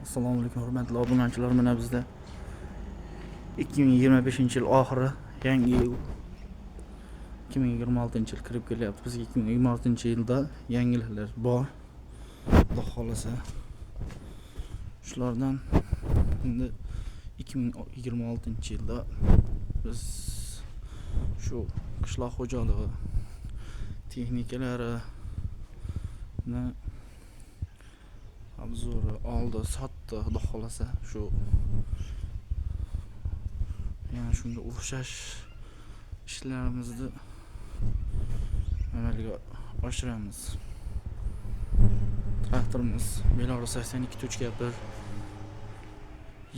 Assalomu alaykum hurmatli obunachilar. Mana bizda 2025-yil oxiri, yangi 2026-yil kirib kelyapti. Bizga 2026-yilda yangiliklar bor. Xudo xolasa shulardan endi 2026-yilda biz shu qishloq xo'jaligi texnikalari obzori oldi, sotdi, xudo xolasa shu yana shunga o'xshash ishlarimizni amalga oshiramiz. Traktorimiz Belarus 82.1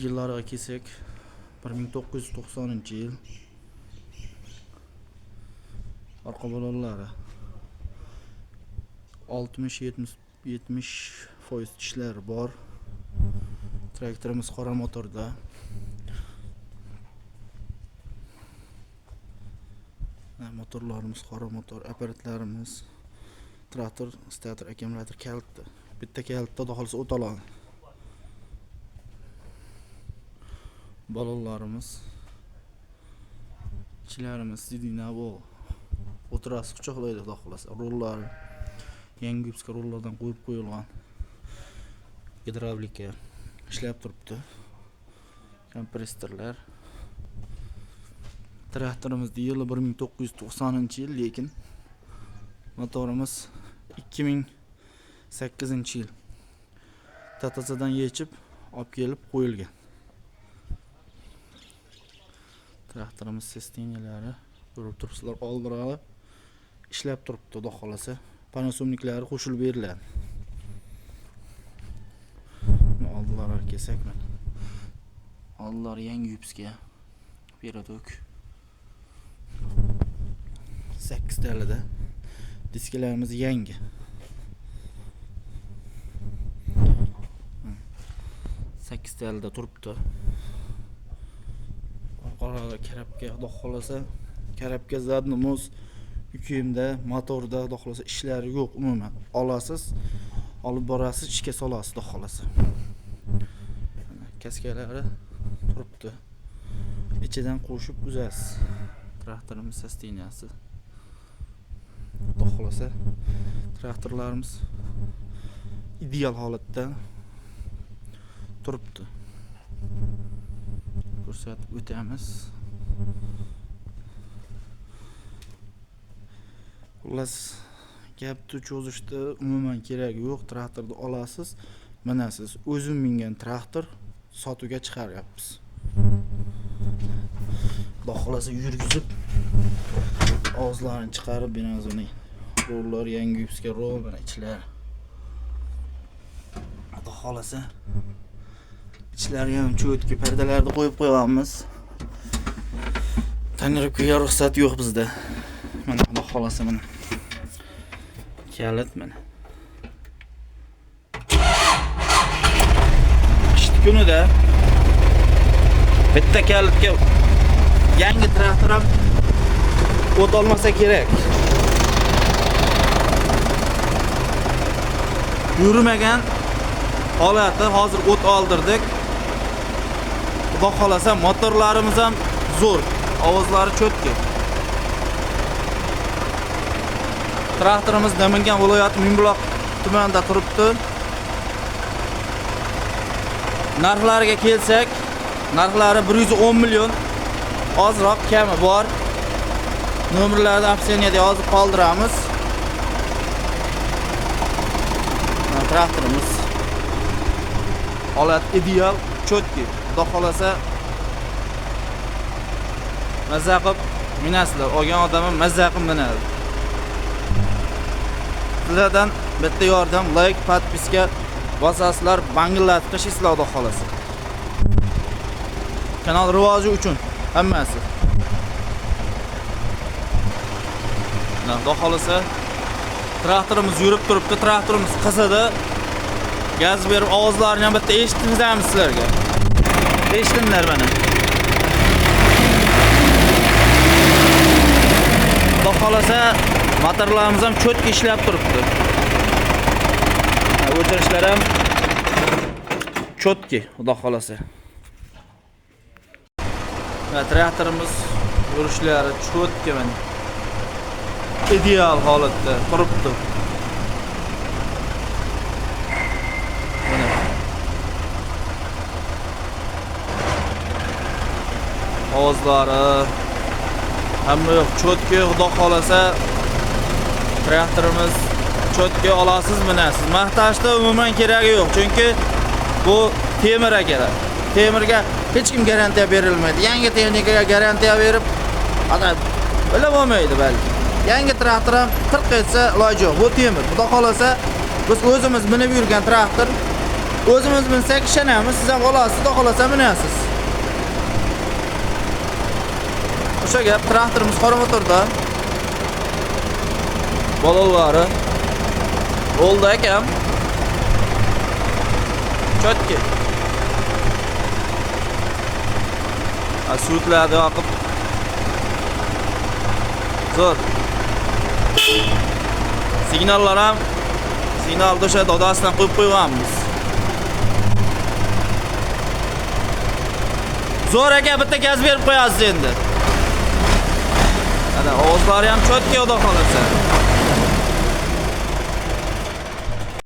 yillariga kelsak 1990-yil. Orqa balollari 60-70% ishlar bor. Traktorimiz qora motorda. Motorlarimiz qora motor, apparatlarimiz, traktor, stator, akkumulyator kaliti. Bitta kalitda xudo xolasa o't oladi. Balonlarimiz, ichlarimiz sidinavo. O'tirasi quchoqlaydi xudo xolasa. Rollar yangi yupska rollardan qo'yib qo'yilgan. Gidravlika ishlab turibdi. Kompressorlar. Traktorimizda yili 1990-yil, lekin motorimiz 2008-yil. Tatazadan yechib olib kelib qo'yilgan. Traktorimiz sistemlari ko'rib turibsizlar, oldirali ishlab turibdi, xudo xolasa. Panasoniklari qo'shilib beriladi. Oldilariga kelsak, oldilari yangi yupska perodok 8 talada. Diskalarimiz yangi. 8 talada turibdi. Orqaga karabka, xudo xolasa, karabka zadnimiz yukimda, motorda, xudo xolasa ishlari yo'q umuman. Olasiz, olib borasiz, ishga solasiz, xudo xolasa. Kaskalari turibdi. Ichidan qo'shib uzasiz. Traktorimiz sosteniyasi. Xudo xolasa traktorlarimiz ideal holatda turibdi. Ko'rsatib o'tamiz. Xullas, gapni cho'zishda umuman kerak yo'q. Traktorni olasiz. Mana siz o'zim mingan traktor sotuvga chiqaryapmiz. Xudo xolasa yurgizib og'izlarini chiqarib beramiz. Rollar yangi yupska rol, mana ichlar. Xudo xolasa ichlari ham cho'tki pardalarni qo'yib qo'yganmiz. Tonirovkaga ruxsat yo'q bizda. Mana xudo xolasa mana kalit mana. Ishti kunida bitta kalitga yangi traktor ham o't olmasa kerak. Yurmagan holati hozir o't oldirdik. Xudo xolasa motorlarimiz ham zo'r, ovozlari cho'tki. Traktorimiz Namangan viloyati Mingbuloq tumanida turibdi. Narxlariga kelsak, narxlari 110 million. Ozroq kami bor. Nomerlarni opsiyada yozib qoldiramiz. Traktorimiz holat ideal, cho'tki. Xudo xolasa mazza qilib minasizlar. Olgan odamim mazza qilib minadi. Sizlardan bitta yordam, like, podpiska bosasizlar, bangillatib tashlaysizlar, xudo xolasa. Kanal rivoji uchun hammasi. Xudo xolasa traktorimiz yurib turibdi, traktorimiz qizidi. Gaz berib ovozlarini ham bitta eshitdingizmi sizlarga? Eshitdinglar mana. Xudo xolasa motorlarimiz ham cho'tki ishlab turibdi. O'chirishlar ham chotki, xudo xolasa. Va traktorimiz yurishlari chotki mana. Ideal holatda turibdi. Mana. Ovozlari hamma yo'q chotki, xudo xolasa traktorimiz chotki olasiz mana. Siz maqtashda umuman keragi yo'q, chunki bu temir kerak. Temirga hech kim garantiya berilmaydi. Yangi texnikaga garantiya berib, adam bilib olmaydi balki. Yangi traktor ham tirq etsa iloji yo'q. Bu temir. Xudo xolasa biz o'zimiz minib yurgan traktor, o'zimiz minsak ishonamiz, siz ham olasiz, xudo xolasa minasiz. O'sha gap, traktorimiz qora motorda. Balollari oldi akam. Chotki. Suvlarni oqib. Zo'r. Signallar ham signalni o'sha dodasidan qo'yib qo'yganmiz. Zo'r aka, bitta gaz berib qo'yasiz endi. Ana ovozlari ham chotki, xudo xolasa.